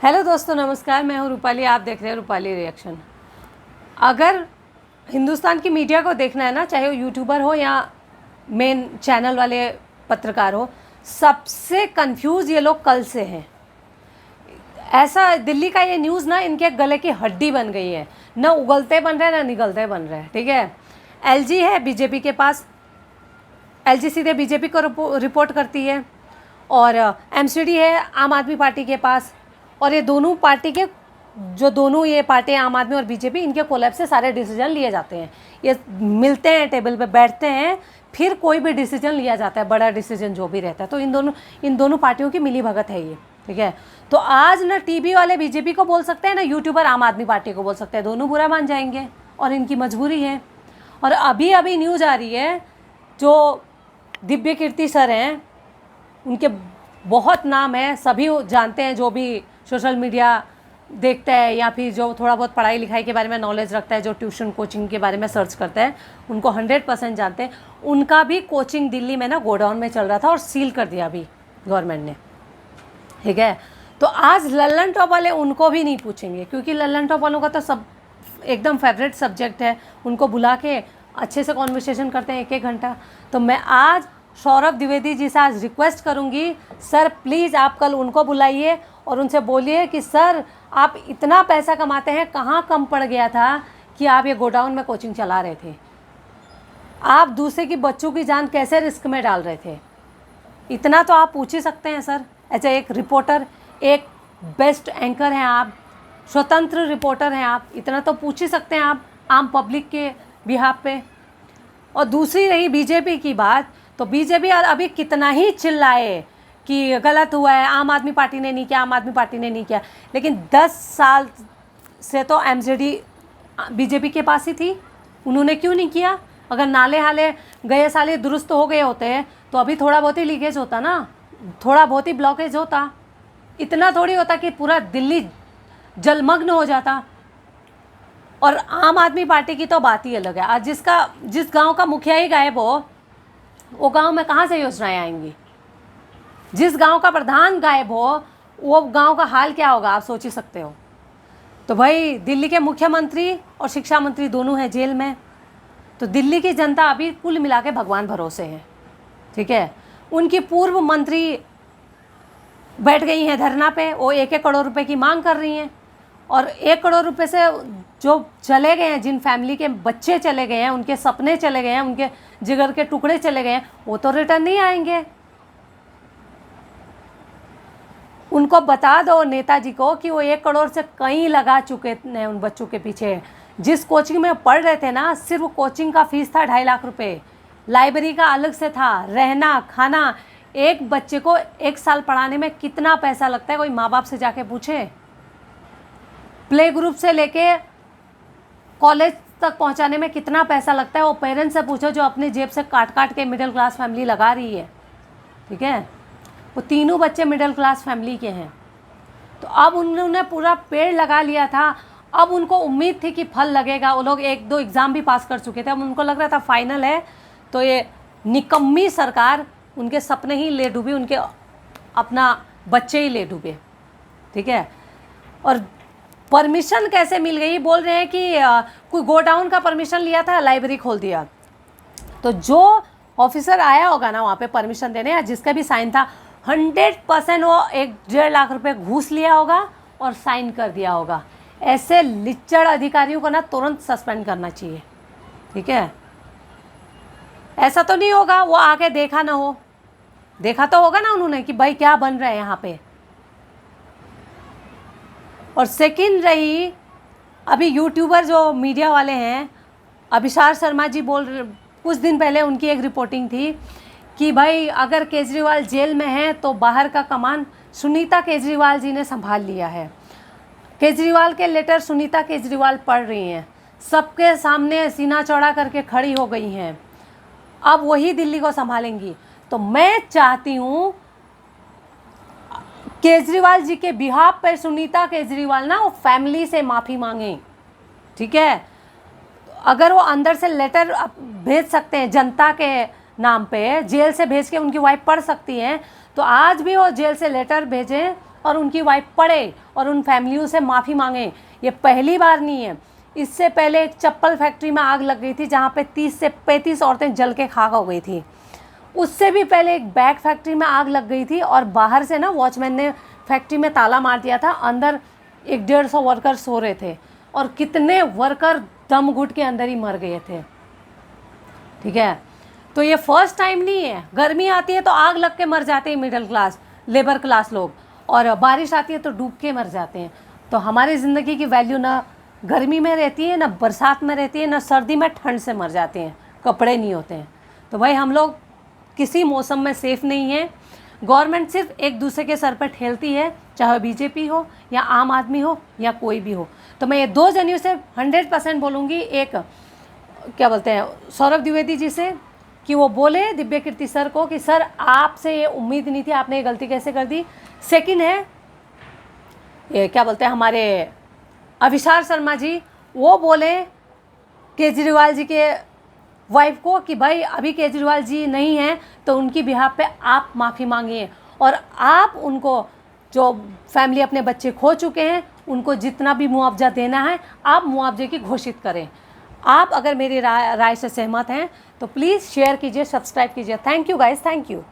Hello दोस्तों, नमस्कार। मैं हूं रूपाली, आप देख रहे हैं रूपाली रिएक्शन। अगर हिंदुस्तान की मीडिया को देखना है ना, चाहे वो यूट्यूबर हो या मेन चैनल वाले पत्रकार हो, सबसे कंफ्यूज ये लोग कल से हैं। ऐसा दिल्ली का ये न्यूज़ ना इनके गले की हड्डी बन गई है, ना उगलते बन रहे हैं ना निगलते बन रहे हैं। ठीक है, एलजी है बीजेपी के पास, एलजी सीधे बीजेपी को रिपोर्ट करती है, और एमसीडी है आम आदमी पार्टी के पास। और ये दोनों पार्टी के जो दोनों ये पार्टी आम आदमी और बीजेपी, इनके कोलैब से सारे डिसीजन लिए जाते हैं। ये मिलते हैं, टेबल पे बैठते हैं, फिर कोई भी डिसीजन लिया जाता है, बड़ा डिसीजन जो भी रहता है। तो इन दोनों पार्टियों की मिली भगत है ये। ठीक है, तो आज ना टीवी वाले बीजेपी को बोल सकते हैं, ना यूट्यूबर आम आदमी पार्टी को बोल सकते हैं, दोनों बुरा मान जाएंगे और इनकी मजबूरी है। और अभी अभी न्यूज़ आ रही है, जो दिव्य कीर्ति सर हैं, उनके बहुत नाम है, सभी जानते हैं, जो भी सोशल मीडिया देखता है या फिर जो थोड़ा बहुत पढ़ाई लिखाई के बारे में नॉलेज रखता है, जो ट्यूशन कोचिंग के बारे में सर्च करता है, उनको 100% जानते हैं। उनका भी कोचिंग दिल्ली में ना गोडाउन में चल रहा था और सील कर दिया अभी गवर्नमेंट ने। ठीक है, तो आज लल्लन टॉप वाले उनको भी नहीं पूछेंगे, क्योंकि लल्लन टॉप वालों का तो सब एकदम फेवरेट सब्जेक्ट है। उनको बुला के अच्छे से कॉन्वर्सेशन करते हैं 1-1 घंटा। तो मैं आज सौरभ द्विवेदी जी से आज रिक्वेस्ट करूंगी, सर प्लीज़ आप कल उनको बुलाइए और उनसे बोलिए कि सर आप इतना पैसा कमाते हैं, कहाँ कम पड़ गया था कि आप ये गोडाउन में कोचिंग चला रहे थे? आप दूसरे की बच्चों की जान कैसे रिस्क में डाल रहे थे? इतना तो आप पूछ ही सकते हैं सर। ऐसे एक रिपोर्टर, एक बेस्ट एंकर हैं आप, स्वतंत्र रिपोर्टर हैं आप, इतना तो पूछ ही सकते हैं आप आम पब्लिक के बिहाफ पे। और दूसरी रही बीजेपी की बात, तो बीजेपी अभी कितना ही चिल्लाए कि गलत हुआ है, आम आदमी पार्टी ने नहीं किया, आम आदमी पार्टी ने नहीं किया, लेकिन 10 साल से तो एमसीडी बीजेपी के पास ही थी, उन्होंने क्यों नहीं किया? अगर नाले हाले गए साले दुरुस्त हो गए होते तो अभी थोड़ा बहुत ही लीकेज होता ना, थोड़ा बहुत ही ब्लॉकेज होता, इतना थोड़ी होता कि पूरा दिल्ली जलमग्न हो जाता। और आम आदमी पार्टी की तो बात ही अलग है। आज जिस गांव का मुखिया ही गायब हो, वो गांव में कहाँ से योजनाएं आएंगी? जिस गांव का प्रधान गायब हो, वो गांव का हाल क्या होगा, आप सोच ही सकते हो। तो भाई दिल्ली के मुख्यमंत्री और शिक्षा मंत्री दोनों हैं जेल में, तो दिल्ली की जनता अभी कुल मिला के भगवान भरोसे है। ठीक है, उनकी पूर्व मंत्री बैठ गई हैं धरना पे, वो 1-1 करोड़ रुपए की मांग कर रही हैं। और 1 करोड़ रुपए से जो चले गए हैं, जिन फैमिली के बच्चे चले गए हैं, उनके सपने चले गए हैं, उनके जिगर के टुकड़े चले गए हैं, वो तो रिटर्न नहीं आएंगे। उनको बता दो नेताजी को कि वो 1 करोड़ से कहीं लगा चुके हैं उन बच्चों के पीछे। जिस कोचिंग में पढ़ रहे थे ना, सिर्फ कोचिंग का फीस था 2.5 लाख रुपए, लाइब्रेरी का अलग से था, रहना खाना। एक बच्चे को 1 साल पढ़ाने में कितना पैसा लगता है, कोई माँ बाप से जाके पूछे? प्ले ग्रुप से लेके कॉलेज तक पहुंचाने में कितना पैसा लगता है, वो पेरेंट्स से पूछो, जो अपने जेब से काट काट के मिडिल क्लास फैमिली लगा रही है। ठीक है, वो तीनों बच्चे मिडिल क्लास फैमिली के हैं। तो अब उन्होंने पूरा पेड़ लगा लिया था, अब उनको उम्मीद थी कि फल लगेगा। वो लोग 1-2 एग्ज़ाम भी पास कर चुके थे, अब उनको लग रहा था फाइनल है। तो ये निकम्मी सरकार उनके सपने ही ले डूबी, उनके अपना बच्चे ही ले डूबे। ठीक है, और परमिशन कैसे मिल गई? बोल रहे हैं कि कोई गोडाउन का परमिशन लिया था, लाइब्रेरी खोल दिया। तो जो ऑफिसर आया होगा ना वहाँ पे परमिशन देने, या जिसका भी साइन था, 100% वो 1-1.5 लाख रुपए घूस लिया होगा और साइन कर दिया होगा। ऐसे लिच्चड़ अधिकारियों को ना तुरंत सस्पेंड करना चाहिए। ठीक है, ऐसा तो नहीं होगा वो आके देखा ना हो, देखा तो होगा ना उन्होंने कि भाई क्या बन रहा है यहाँ पे। और सेकंड रही, अभी यूट्यूबर जो मीडिया वाले हैं, अभिसार शर्मा जी कुछ दिन पहले उनकी एक रिपोर्टिंग थी कि भाई अगर केजरीवाल जेल में है तो बाहर का कमान सुनीता केजरीवाल जी ने संभाल लिया है। केजरीवाल के लेटर सुनीता केजरीवाल पढ़ रही हैं, सबके सामने सीना चौड़ा करके खड़ी हो गई हैं, अब वही दिल्ली को संभालेंगी। तो मैं चाहती हूँ केजरीवाल जी के बिहाफ पर सुनीता केजरीवाल ना वो फैमिली से माफ़ी मांगें। ठीक है, अगर वो अंदर से लेटर भेज सकते हैं जनता के नाम पे, जेल से भेज के उनकी वाइफ पढ़ सकती हैं, तो आज भी वो जेल से लेटर भेजें और उनकी वाइफ पढ़े और उन फैमिलियों से माफ़ी मांगे। ये पहली बार नहीं है। इससे पहले एक चप्पल फैक्ट्री में आग लग गई थी जहाँ पे 30 से 35 औरतें जल के खाक हो गई थी। उससे भी पहले एक बैग फैक्ट्री में आग लग गई थी और बाहर से ना वॉचमैन ने फैक्ट्री में ताला मार दिया था, अंदर 150 वर्कर सो रहे थे और कितने वर्कर दम घुट के अंदर ही मर गए थे। ठीक है, तो ये फर्स्ट टाइम नहीं है। गर्मी आती है तो आग लग के मर जाते हैं मिडिल क्लास, लेबर क्लास लोग, और बारिश आती है तो डूब के मर जाते हैं। तो हमारी ज़िंदगी की वैल्यू ना गर्मी में रहती है, ना बरसात में रहती है, ना सर्दी में ठंड से मर जाते हैं, कपड़े नहीं होते हैं। तो भाई हम लोग किसी मौसम में सेफ़ नहीं है। गवर्नमेंट सिर्फ एक दूसरे के सर पर ठेलती है, चाहे बीजेपी हो या आम आदमी हो या कोई भी हो। तो मैं ये 2 जनियों से 100% बोलूँगी, एक क्या बोलते हैं सौरभ द्विवेदी जी से कि वो बोले दिव्य कीर्ति सर को कि सर आपसे ये उम्मीद नहीं थी, आपने ये गलती कैसे कर दी। सेकंड है ये क्या बोलते हैं हमारे अभिसार शर्मा जी, वो बोले केजरीवाल जी के वाइफ को कि भाई अभी केजरीवाल जी नहीं हैं तो उनकी बिहाफ पे आप माफ़ी मांगिए और आप उनको जो फैमिली अपने बच्चे खो चुके हैं उनको जितना भी मुआवजा देना है आप मुआवजे की घोषित करें। आप अगर मेरी राय से सहमत हैं तो प्लीज़ शेयर कीजिए, सब्सक्राइब कीजिए। Thank you guys, thank you.